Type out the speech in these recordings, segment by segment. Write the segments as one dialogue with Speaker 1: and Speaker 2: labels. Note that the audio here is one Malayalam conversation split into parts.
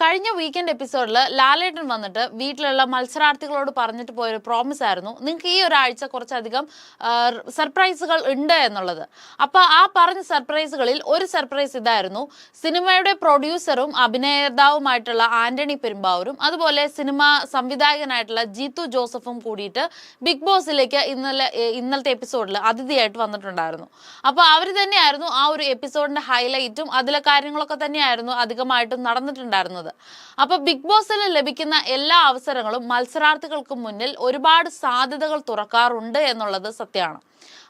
Speaker 1: കഴിഞ്ഞ വീക്കെൻഡ് എപ്പിസോഡിൽ ലാലേട്ടൻ വന്നിട്ട് വീട്ടിലുള്ള മത്സരാർത്ഥികളോട് പറഞ്ഞിട്ട് പോയൊരു പ്രോമിസ് ആയിരുന്നു, നിങ്ങൾക്ക് ഈ ഒരാഴ്ച കുറച്ചധികം സർപ്രൈസുകൾ ഉണ്ട് എന്നുള്ളത്. അപ്പോൾ ആ പറഞ്ഞ സർപ്രൈസുകളിൽ ഒരു സർപ്രൈസ് ഇതായിരുന്നു. സിനിമയുടെ പ്രൊഡ്യൂസറും അഭിനേതാവുമായിട്ടുള്ള ആന്റണി പെരുമ്പാവൂരും അതുപോലെ സിനിമ സംവിധായകനായിട്ടുള്ള ജീത്തു ജോസഫും കൂടിയിട്ട് ബിഗ് ബോസിലേക്ക് ഇന്നലത്തെ എപ്പിസോഡിൽ അതിഥിയായിട്ട് വന്നിട്ടുണ്ടായിരുന്നു. അപ്പോൾ അവർ തന്നെയായിരുന്നു ആ ഒരു എപ്പിസോഡിന്റെ ഹൈലൈറ്റും അതിലെ കാര്യങ്ങളൊക്കെ തന്നെയായിരുന്നു അധികമായിട്ടും നടന്നിട്ടുണ്ടായിരുന്നത്. അപ്പൊ ബിഗ് ബോസിൽ ലഭിക്കുന്ന എല്ലാ അവസരങ്ങളും മത്സരാർത്ഥികൾക്ക് മുന്നിൽ ഒരുപാട് സാധ്യതകൾ തുറക്കാറുണ്ട് എന്നുള്ളത് സത്യമാണ്.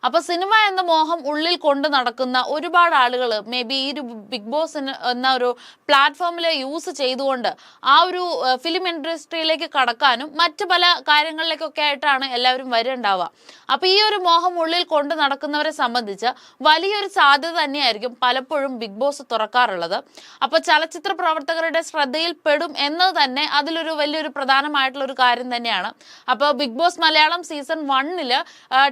Speaker 1: അപ്പൊ സിനിമ എന്ന മോഹം ഉള്ളിൽ കൊണ്ട് നടക്കുന്ന ഒരുപാട് ആളുകൾ മേ ബി ഈ ഒരു ബിഗ് ബോസ് എന്ന ഒരു പ്ലാറ്റ്ഫോമിൽ യൂസ് ചെയ്തുകൊണ്ട് ആ ഒരു ഫിലിം ഇൻഡസ്ട്രിയിലേക്ക് കടക്കാനും മറ്റു പല കാര്യങ്ങളിലേക്കൊക്കെ ആയിട്ടാണ് എല്ലാവരും വരുന്നുണ്ടാവുക. അപ്പൊ ഈ ഒരു മോഹം ഉള്ളിൽ കൊണ്ട് നടക്കുന്നവരെ സംബന്ധിച്ച് വലിയൊരു സാധ്യത തന്നെയായിരിക്കും പലപ്പോഴും ബിഗ് ബോസ് തുറക്കാറുള്ളത്. അപ്പൊ ചലച്ചിത്ര പ്രവർത്തകരുടെ ശ്രദ്ധയിൽ പെടും എന്നത് തന്നെ അതിലൊരു വലിയൊരു പ്രധാനമായിട്ടുള്ള ഒരു കാര്യം തന്നെയാണ്. അപ്പൊ Bigg Boss Malayalam season 1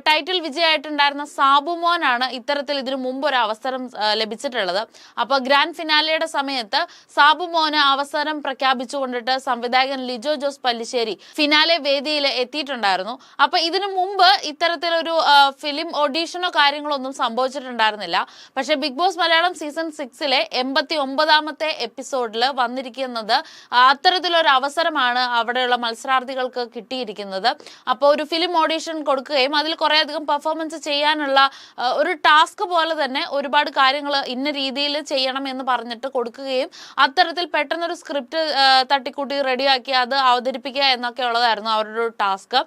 Speaker 1: title വിജയമായിട്ടുണ്ടായിരുന്ന സാബുമോനാണ് ഇത്തരത്തിൽ ഇതിനു മുമ്പ് ഒരു അവസരം ലഭിച്ചിട്ടുള്ളത്. അപ്പൊ ഗ്രാൻഡ് ഫിനാലയുടെ സമയത്ത് സാബുമോന് അവസരം പ്രഖ്യാപിച്ചുകൊണ്ടിട്ട് സംവിധായകൻ ലിജോ ജോസ് പല്ലിശ്ശേരി ഫിനാലെ വേദിയിൽ എത്തിയിട്ടുണ്ടായിരുന്നു. അപ്പൊ ഇതിനു മുമ്പ് ഇത്തരത്തിലൊരു ഫിലിം ഓഡീഷനോ കാര്യങ്ങളോ ഒന്നും സംഭവിച്ചിട്ടുണ്ടായിരുന്നില്ല. പക്ഷെ ബിഗ് ബോസ് മലയാളം സീസൺ 6 89ാമത്തെ എപ്പിസോഡിൽ വന്നിരിക്കുന്നത് അത്തരത്തിലൊരു അവസരമാണ് അവിടെയുള്ള മത്സരാർത്ഥികൾക്ക് കിട്ടിയിരിക്കുന്നത്. അപ്പോൾ ഒരു ഫിലിം ഓഡീഷൻ കൊടുക്കുകയും അതിൽ കുറേയധികം പെർഫോമൻസ് ചെയ്യാനുള്ള ഒരു ടാസ്ക് പോലെ തന്നെ ഒരുപാട് കാര്യങ്ങൾ ഇന്ന രീതിയിൽ ചെയ്യണം എന്ന് പറഞ്ഞിട്ട് കൊടുക്കുകയും അത്തരത്തിൽ പെട്ടെന്നൊരു സ്ക്രിപ്റ്റ് തട്ടിക്കൂട്ടി റെഡിയാക്കി അത് അവതരിപ്പിക്കുക എന്നൊക്കെ ഉള്ളതായിരുന്നു അവരുടെ ഒരു ടാസ്ക്.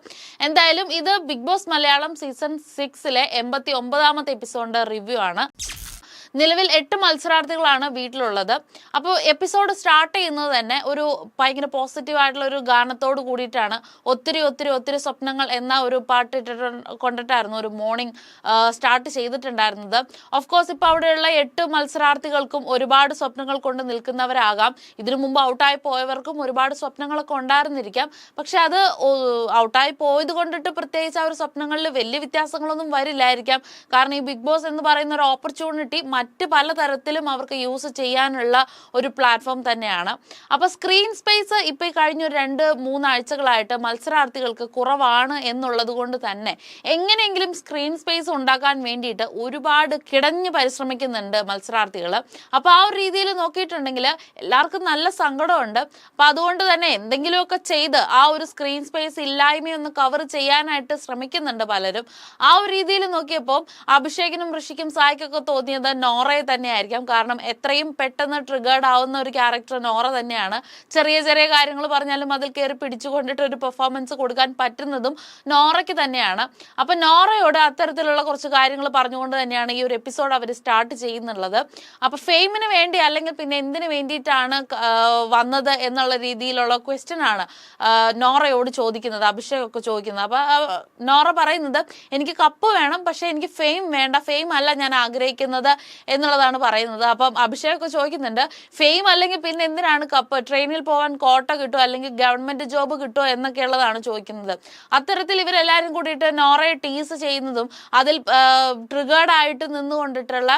Speaker 1: എന്തായാലും ഇത് ബിഗ് ബോസ് മലയാളം സീസൺ 6 89ാമത്തെ എപ്പിസോഡിന്റെ റിവ്യൂ ആണ്. നിലവിൽ 8 മത്സരാർത്ഥികളാണ് വീട്ടിലുള്ളത്. അപ്പോൾ എപ്പിസോഡ് സ്റ്റാർട്ട് ചെയ്യുന്നത് തന്നെ ഒരു ഭയങ്കര പോസിറ്റീവായിട്ടുള്ള ഒരു ഗാനത്തോട് കൂടിയിട്ടാണ്. ഒത്തിരി ഒത്തിരി ഒത്തിരി സ്വപ്നങ്ങൾ എന്ന ഒരു പാട്ട് കൊണ്ടിട്ടായിരുന്നു ഒരു മോർണിംഗ് സ്റ്റാർട്ട് ചെയ്തിട്ടുണ്ടായിരുന്നത്. ഓഫ് കോഴ്സ് ഇപ്പോൾ അവിടെയുള്ള 8 മത്സരാർത്ഥികൾക്കും ഒരുപാട് സ്വപ്നങ്ങൾ കൊണ്ട് നിൽക്കുന്നവരാകാം. ഇതിനു മുമ്പ് ഔട്ടായി പോയവർക്കും ഒരുപാട് സ്വപ്നങ്ങളൊക്കെ ഉണ്ടായിരുന്നിരിക്കാം. പക്ഷെ അത് ഔട്ടായി പോയത് കൊണ്ടിട്ട് പ്രത്യേകിച്ച് ആ ഒരു സ്വപ്നങ്ങളിൽ വലിയ വ്യത്യാസങ്ങളൊന്നും വരില്ലായിരിക്കാം. കാരണം ഈ ബിഗ് ബോസ് എന്ന് പറയുന്ന ഒരു ഓപ്പർച്യൂണിറ്റി മറ്റ് പലതരത്തിലും അവർക്ക് യൂസ് ചെയ്യാനുള്ള ഒരു പ്ലാറ്റ്ഫോം തന്നെയാണ്. അപ്പൊ സ്ക്രീൻ സ്പേസ് ഇപ്പൊ കഴിഞ്ഞ 2-3 ആഴ്ചകളായിട്ട് മത്സരാർത്ഥികൾക്ക് കുറവാണ് എന്നുള്ളത് കൊണ്ട് തന്നെ എങ്ങനെയെങ്കിലും സ്ക്രീൻ സ്പേസ് ഉണ്ടാക്കാൻ വേണ്ടിയിട്ട് ഒരുപാട് കിടഞ്ഞ് പരിശ്രമിക്കുന്നുണ്ട് മത്സരാർത്ഥികൾ. അപ്പൊ ആ ഒരു രീതിയിൽ നോക്കിയിട്ടുണ്ടെങ്കിൽ എല്ലാവർക്കും നല്ല സങ്കടമുണ്ട്. അപ്പൊ അതുകൊണ്ട് തന്നെ എന്തെങ്കിലുമൊക്കെ ചെയ്ത് ആ ഒരു സ്ക്രീൻ സ്പേസ് ഇല്ലായ്മയൊന്ന് കവർ ചെയ്യാനായിട്ട് ശ്രമിക്കുന്നുണ്ട് പലരും. ആ ഒരു രീതിയിൽ നോക്കിയപ്പോൾ അഭിഷേകിനും ഋഷിക്കും സായിക്കൊക്കെ തോന്നിയത് നോറയെ തന്നെയായിരിക്കാം. കാരണം എത്രയും പെട്ടെന്ന് ട്രിഗേർഡ് ആവുന്ന ഒരു ക്യാരക്ടർ നോറ തന്നെയാണ്. ചെറിയ ചെറിയ കാര്യങ്ങൾ പറഞ്ഞാലും അതിൽ കയറി പിടിച്ചുകൊണ്ടിട്ട് ഒരു പെർഫോമൻസ് കൊടുക്കാൻ പറ്റുന്നതും നോറയ്ക്ക് തന്നെയാണ്. അപ്പൊ നോറയോട് അത്തരത്തിലുള്ള കുറച്ച് കാര്യങ്ങൾ പറഞ്ഞുകൊണ്ട് തന്നെയാണ് ഈ ഒരു എപ്പിസോഡ് അവർ സ്റ്റാർട്ട് ചെയ്യുന്നുള്ളത്. അപ്പൊ ഫെയിമിന് വേണ്ടി അല്ലെങ്കിൽ പിന്നെ എന്തിനു വേണ്ടിയിട്ടാണ് വന്നത് എന്നുള്ള രീതിയിലുള്ള ക്വസ്റ്റ്യൻ ആണ് നോറയോട് ചോദിക്കുന്നത്, അഭിഷേകൊക്കെ ചോദിക്കുന്നത്. അപ്പൊ നോറ പറയുന്നത് എനിക്ക് കപ്പ് വേണം, പക്ഷെ എനിക്ക് ഫെയിം വേണ്ട, ഫെയിം അല്ല ഞാൻ ആഗ്രഹിക്കുന്നത് എന്നുള്ളതാണ് പറയുന്നത്. അപ്പം അഭിഷേകൊക്കെ ചോദിക്കുന്നുണ്ട്, ഫെയിം അല്ലെങ്കിൽ പിന്നെ എന്തിനാണ് കപ്പ്, ട്രെയിനിൽ പോകാൻ കോട്ട കിട്ടുമോ അല്ലെങ്കിൽ ഗവൺമെന്റ് ജോബ് കിട്ടുമോ എന്നൊക്കെ ഉള്ളതാണ് ചോദിക്കുന്നത്. അത്തരത്തിൽ ഇവരെല്ലാവരും കൂടിയിട്ട് നോറയെ ടീസ് ചെയ്യുന്നതും അതിൽ ട്രിഗേർഡ് ആയിട്ട് നിന്നുകൊണ്ടിട്ടുള്ള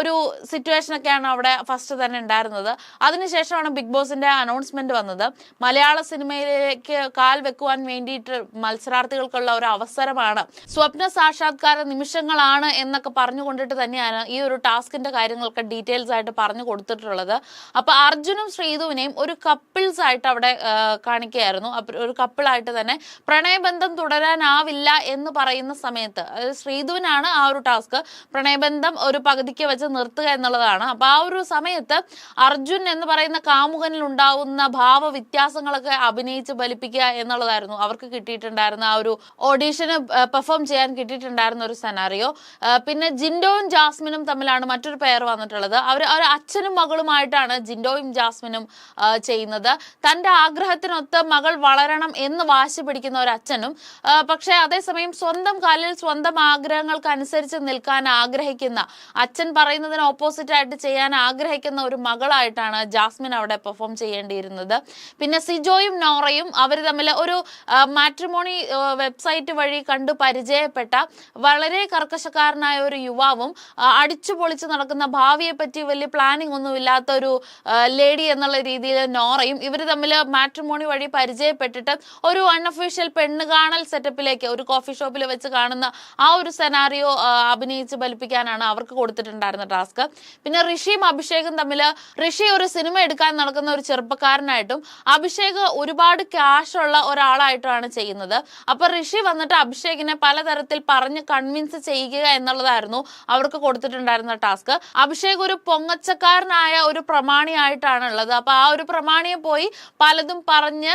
Speaker 1: ഒരു സിറ്റുവേഷൻ ഒക്കെയാണ് അവിടെ ഫസ്റ്റ് തന്നെ ഉണ്ടായിരുന്നത്. അതിനുശേഷമാണ് ബിഗ് ബോസിന്റെ അനൗൺസ്മെന്റ് വന്നത്. മലയാള സിനിമയിലേക്ക് കാൽ വെക്കുവാൻ വേണ്ടിയിട്ട് മത്സരാർത്ഥികൾക്കുള്ള ഒരു അവസരമാണ്, സ്വപ്ന സാക്ഷാത്കാര നിമിഷങ്ങളാണ് എന്നൊക്കെ പറഞ്ഞുകൊണ്ടിട്ട് തന്നെയാണ് ഈ ഒരു ടാസ്കിന്റെ കാര്യങ്ങളൊക്കെ ഡീറ്റെയിൽസ് ആയിട്ട് പറഞ്ഞു കൊടുത്തിട്ടുള്ളത്. അപ്പൊ അർജുനും ശ്രീധുവിനെയും ഒരു കപ്പിൾസ് ആയിട്ട് അവിടെ കാണിക്കുകയായിരുന്നു. ഒരു കപ്പിളായിട്ട് തന്നെ പ്രണയബന്ധം തുടരാനാവില്ല എന്ന് പറയുന്ന സമയത്ത് ശ്രീധുവിനാണ് ആ ഒരു ടാസ്ക്, പ്രണയബന്ധം ഒരു പകുതിക്ക് വെച്ച് നിർത്തുക എന്നുള്ളതാണ്. അപ്പൊ ആ ഒരു സമയത്ത് അർജുൻ എന്ന് പറയുന്ന കാമുകനിൽ ഉണ്ടാവുന്ന ഭാവ വ്യത്യാസങ്ങളൊക്കെ അഭിനയിച്ച് ഫലിപ്പിക്കുക എന്നുള്ളതായിരുന്നു അവർക്ക് കിട്ടിയിട്ടുണ്ടായിരുന്ന ആ ഒരു ഓഡീഷന് പെർഫോം ചെയ്യാൻ കിട്ടിയിട്ടുണ്ടായിരുന്ന ഒരു സെനാറിയോ. പിന്നെ ജിൻഡോയും ജാസ്മിനും തമ്മിലാണ് മറ്റൊരു പെയർ വന്നിട്ടുള്ളത്. അവർ അച്ഛനും മകളുമായിട്ടാണ് ജിൻഡോയും ജാസ്മിനും ചെയ്യുന്നത്. തന്റെ ആഗ്രഹത്തിനൊത്ത് മകൾ വളരണം എന്ന് വാശി പിടിക്കുന്ന ഒരു അച്ഛനും, പക്ഷെ അതേസമയം സ്വന്തം കാലിൽ സ്വന്തം ആഗ്രഹങ്ങൾക്ക് അനുസരിച്ച് നിൽക്കാൻ ആഗ്രഹിക്കുന്ന, അച്ഛൻ പറയുന്നതിന് ഓപ്പോസിറ്റ് ആയിട്ട് ചെയ്യാൻ ആഗ്രഹിക്കുന്ന ഒരു മകളായിട്ടാണ് ജാസ്മിൻ അവിടെ പെർഫോം ചെയ്യേണ്ടിയിരുന്നത്. പിന്നെ സിജോയും നോറയും അവർ തമ്മിൽ ഒരു മാട്രിമോണി വെബ്സൈറ്റ് വഴി കണ്ടു പരിചയപ്പെട്ട വളരെ കർക്കശക്കാരനായ ഒരു യുവാവും അടിച്ചു പൊളിച്ച് നടക്കുന്ന ഭാവിയെ പറ്റി വലിയ പ്ലാനിങ് ഒന്നും ഇല്ലാത്ത ഒരു ലേഡി എന്നുള്ള രീതിയിൽ നോറയും ഇവർ തമ്മിൽ മാട്രിമോണി വഴി പരിചയപ്പെട്ടിട്ട് ഒരു അൺഒഫീഷ്യൽ പെണ്ണ് കാണൽ സെറ്റപ്പിലേക്ക് ഒരു കോഫി ഷോപ്പിൽ വെച്ച് കാണുന്ന ആ ഒരു സെനാറിയോ അഭിനയിച്ച് ഫലിപ്പിക്കാനാണ് അവർക്ക് കൊടുത്തിട്ടുണ്ടായിരുന്ന ടാസ്ക്. പിന്നെ ഋഷിയും അഭിഷേകും തമ്മിൽ ഋഷി ഒരു സിനിമ എടുക്കാൻ നടക്കുന്ന ഒരു ചെറുപ്പക്കാരനായിട്ടും അഭിഷേക് ഒരുപാട് ക്യാഷ് ഉള്ള ഒരാളായിട്ടാണ് ചെയ്യുന്നത്. അപ്പൊ ഋഷി വന്നിട്ട് അഭിഷേകിനെ പലതരത്തിൽ പറഞ്ഞ് കൺവിൻസ് ചെയ്യുക എന്നുള്ളതായിരുന്നു അവർക്ക് കൊടുത്തിട്ടുണ്ടായിരുന്ന ടാസ്ക്. അഭിഷേക് ഒരു പൊങ്ങച്ചക്കാരനായ ഒരു പ്രമാണിയായിട്ടാണ് ഉള്ളത്. അപ്പൊ ആ ഒരു പ്രമാണിയെ പോയി പലതും പറഞ്ഞ്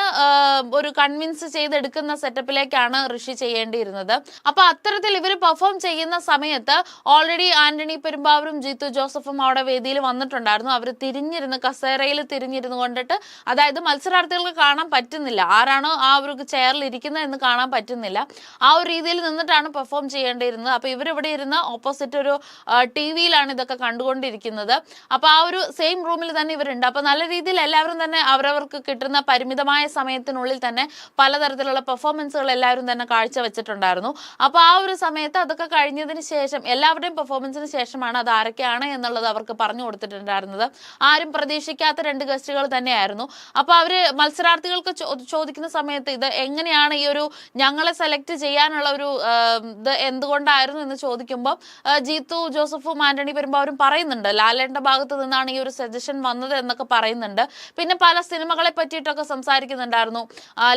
Speaker 1: ഒരു കൺവിൻസ് ചെയ്തെടുക്കുന്ന സെറ്റപ്പിലേക്കാണ് ഋഷി ചെയ്യേണ്ടിയിരുന്നത്. അപ്പൊ അത്തരത്തിൽ ഇവർ പെർഫോം ചെയ്യുന്ന സമയത്ത് ഓൾറെഡി ആന്റണി പെരുമ്പാവൂരും ജീത്തു ജോസഫും അവിടെ വേദിയിൽ വന്നിട്ടുണ്ടായിരുന്നു. അവർ തിരിഞ്ഞിരുന്ന് കസേരയിൽ തിരിഞ്ഞിരുന്ന് കൊണ്ടിട്ട്, അതായത് മത്സരാർത്ഥികൾക്ക് കാണാൻ പറ്റുന്നില്ല ആരാണോ ആ ഒരു ചെയറിൽ ഇരിക്കുന്നത് എന്ന് കാണാൻ പറ്റുന്നില്ല. ആ ഒരു രീതിയിൽ നിന്നിട്ടാണ് പെർഫോം ചെയ്യേണ്ടിയിരുന്നത്. അപ്പൊ ഇവരിവിടെ ഇരുന്ന് ഓപ്പോസിറ്റ് ഒരു TV-യിലാണ് ഇതൊക്കെ കണ്ടുകൊണ്ടിരിക്കുന്നത്. അപ്പൊ ആ ഒരു സെയിം റൂമിൽ തന്നെ ഇവരുണ്ട്. അപ്പൊ നല്ല രീതിയിൽ എല്ലാവരും തന്നെ അവരവർക്ക് കിട്ടുന്ന പരിമിതമായ സമയത്തിനുള്ളിൽ തന്നെ പലതരത്തിലുള്ള പെർഫോമൻസുകൾ എല്ലാവരും തന്നെ കാഴ്ചവെച്ചിട്ടുണ്ടായിരുന്നു. അപ്പൊ ആ ഒരു സമയത്ത് അതൊക്കെ കഴിഞ്ഞതിന് ശേഷം എല്ലാവരുടെയും പെർഫോമൻസിന് ശേഷമാണ് അത് ആരൊക്കെയാണ് എന്നുള്ളത് അവർക്ക് പറഞ്ഞു കൊടുത്തിട്ടുണ്ടായിരുന്നത്. ആരും പ്രതീക്ഷിക്കാത്ത 2 ഗസ്റ്റുകൾ തന്നെയായിരുന്നു. അപ്പൊ അവര് മത്സരാർത്ഥികൾക്ക് ചോദിക്കുന്ന സമയത്ത് ഇത് എങ്ങനെയാണ് ഈ ഒരു ഞങ്ങളെ സെലക്ട് ചെയ്യാനുള്ള ഒരു ഇത് എന്തുകൊണ്ടായിരുന്നു എന്ന് ചോദിക്കുമ്പോൾ ജീത്തു ജോസഫും ആന്റണി പെരുമ്പാവൂരും പറയുന്നുണ്ട് ലാലേട്ടന്റെ ഭാഗത്ത് നിന്നാണ് ഈ ഒരു സജഷൻ വന്നത് എന്നൊക്കെ പറയുന്നുണ്ട്. പിന്നെ പല സിനിമകളെ പറ്റിയിട്ടൊക്കെ സംസാരിക്കുന്നുണ്ടായിരുന്നു.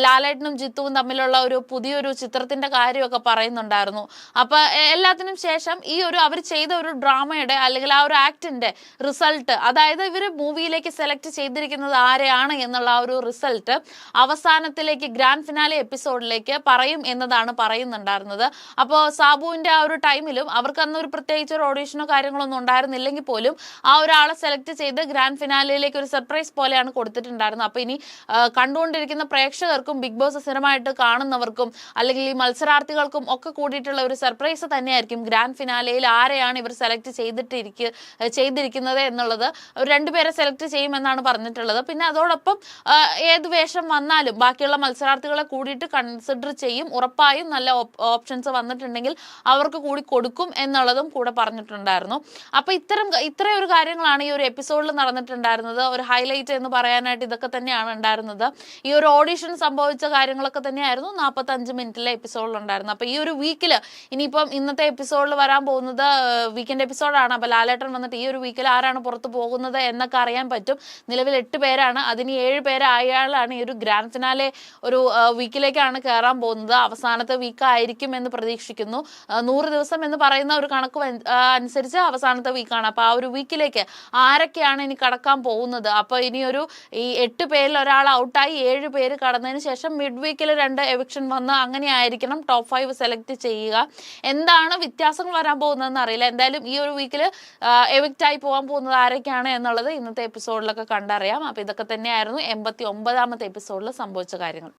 Speaker 1: ലാലേട്ടനും ജിത്തുവും തമ്മിലുള്ള ഒരു പുതിയൊരു ചിത്രത്തിന്റെ കാര്യമൊക്കെ പറയുന്നുണ്ടായിരുന്നു. അപ്പൊ എല്ലാത്തിനും ശേഷം ഈ ഒരു അവർ ചെയ്ത ഒരു ഡ്രാമയുടെ അല്ലെങ്കിൽ ആ ഒരു ആക്ടിന്റെ റിസൾട്ട്, അതായത് ഇവര് മൂവിയിലേക്ക് സെലക്ട് ചെയ്തിരിക്കുന്നത് ആരെയാണ് എന്നുള്ള ആ ഒരു റിസൾട്ട് അവസാനത്തിലേക്ക് ഗ്രാൻഡ് ഫിനാലെ എപ്പിസോഡിലേക്ക് പറയും എന്നതാണ് പറയുന്നുണ്ടായിരുന്നത്. അപ്പോൾ സാബുവിന്റെ ആ ഒരു ടൈമിലും അവർക്ക് അന്ന് ഒരു പ്രത്യേകിച്ച് ഒരു ഓഡീഷനോ കാര്യങ്ങളോ ഒന്നും ഉണ്ടായിരുന്നില്ലെങ്കിൽ പോലും ആ ഒരാളെ സെലക്ട് ചെയ്ത് ഗ്രാൻഡ് ഫിനാലയിലേക്ക് ഒരു സർപ്രൈസ് പോലെയാണ് കൊടുത്തിട്ടുണ്ടായിരുന്നത്. അപ്പൊ ഇനി കണ്ടുകൊണ്ടിരിക്കുന്ന പ്രേക്ഷകർക്കും ബിഗ് ബോസ് സ്ഥിരമായിട്ട് കാണുന്നവർക്കും അല്ലെങ്കിൽ ഈ മത്സരാർത്ഥികൾക്കും ഒക്കെ കൂടിയിട്ടുള്ള ഒരു സർപ്രൈസ് തന്നെയായിരിക്കും ഗ്രാൻഡ് ഫിനാലയിൽ ആരെയാണ് ഇവർ സെലക്ട് ചെയ്തിരിക്കുന്നത് എന്നുള്ളത്. 2 പേരെ സെലക്ട് ചെയ്യുമെന്നാണ് പറഞ്ഞിട്ടുള്ളത്. പിന്നെ അതോടൊപ്പം ഏത് വേഷം വന്നാലും ബാക്കിയുള്ള മത്സരാർത്ഥികളെ കൂടിയിട്ട് കൺസിഡർ ചെയ്യും. ഉറപ്പായും നല്ല ഓപ്ഷൻസ് വന്നിട്ടുണ്ടെങ്കിൽ അവർക്ക് കൂടി കൊടുക്കും എന്നുള്ളതും കൂടെ പറഞ്ഞിട്ടുണ്ടായിരുന്നു. അപ്പൊ ഇത്രയും ഒരു കാര്യങ്ങളാണ് ഈ ഒരു എപ്പിസോഡിൽ നടന്നിട്ടുണ്ടായിരുന്നത്. ഒരു ഹൈലൈറ്റ് എന്ന് പറയാനായിട്ട് ഇതൊക്കെ തന്നെയാണ് ഉണ്ടായിരുന്നത്. ഈ ഒരു ഓഡിഷൻ സംഭവിച്ച കാര്യങ്ങളൊക്കെ തന്നെയായിരുന്നു 45 മിനിറ്റിലെ എപ്പിസോഡിൽ ഉണ്ടായിരുന്നത്. അപ്പൊ ഈ ഒരു വീക്കിൽ ഇനിയിപ്പം ഇന്നത്തെ എപ്പിസോഡിൽ വരാൻ പോകുന്നത് വീക്കെൻഡ് എപ്പിസോഡാണ്. അപ്പൊ ലാലേട്ടൻ വന്നിട്ട് ഈ ഒരു വീക്കിൽ ആരാണ് പുറത്തു പോകുന്നത് എന്നൊക്കെ അറിയാൻ പറ്റും. നിലവിൽ 8 പേരാണ്. അതിന് 7 പേരായാണ് ഈ ഒരു ഗ്രാൻഡ് ഫിനാലെ ഒരു വീക്കിലേക്കാണ് കയറാൻ പോകുന്നത്. അവസാനത്തെ വീക്ക് ആയിരിക്കും എന്ന് പ്രതീക്ഷിക്കുന്നു. 100 ദിവസം എന്ന് പറയുന്ന ഒരു കണക്ക് അനുസരിച്ച് അവസാനത്തെ വീക്കാണ്. അപ്പൊ ആ ഒരു വീക്കിലേക്ക് ആരൊക്കെയാണ് ഇനി കടക്കാൻ പോകുന്നത്? അപ്പൊ ഇനിയൊരു ഈ 8 പേരിൽ ഒരാൾ ഔട്ടായി 7 പേര് കടന്നതിന് ശേഷം മിഡ് വീക്കിൽ 2 എവിക്ഷൻ വന്ന് അങ്ങനെ ആയിരിക്കണം ടോപ്പ് 5 സെലക്ട് ചെയ്യുക. എന്താണ് വ്യത്യാസങ്ങൾ വരാൻ പോകുന്നതെന്ന് അറിയില്ല. എന്തായാലും ഈ ഒരു വീക്കിൽ എവിക്റ്റായി പോകാൻ പോകുന്നത് ആരൊക്കെയാണ് എന്നുള്ളത് ഇന്നത്തെ എപ്പിസോഡിലൊക്കെ കണ്ടറിയാം. അപ്പൊ ഇതൊക്കെ തന്നെയായിരുന്നു 89ാമത്തെ എപ്പിസോഡിൽ സംഭവിച്ച കാര്യങ്ങൾ.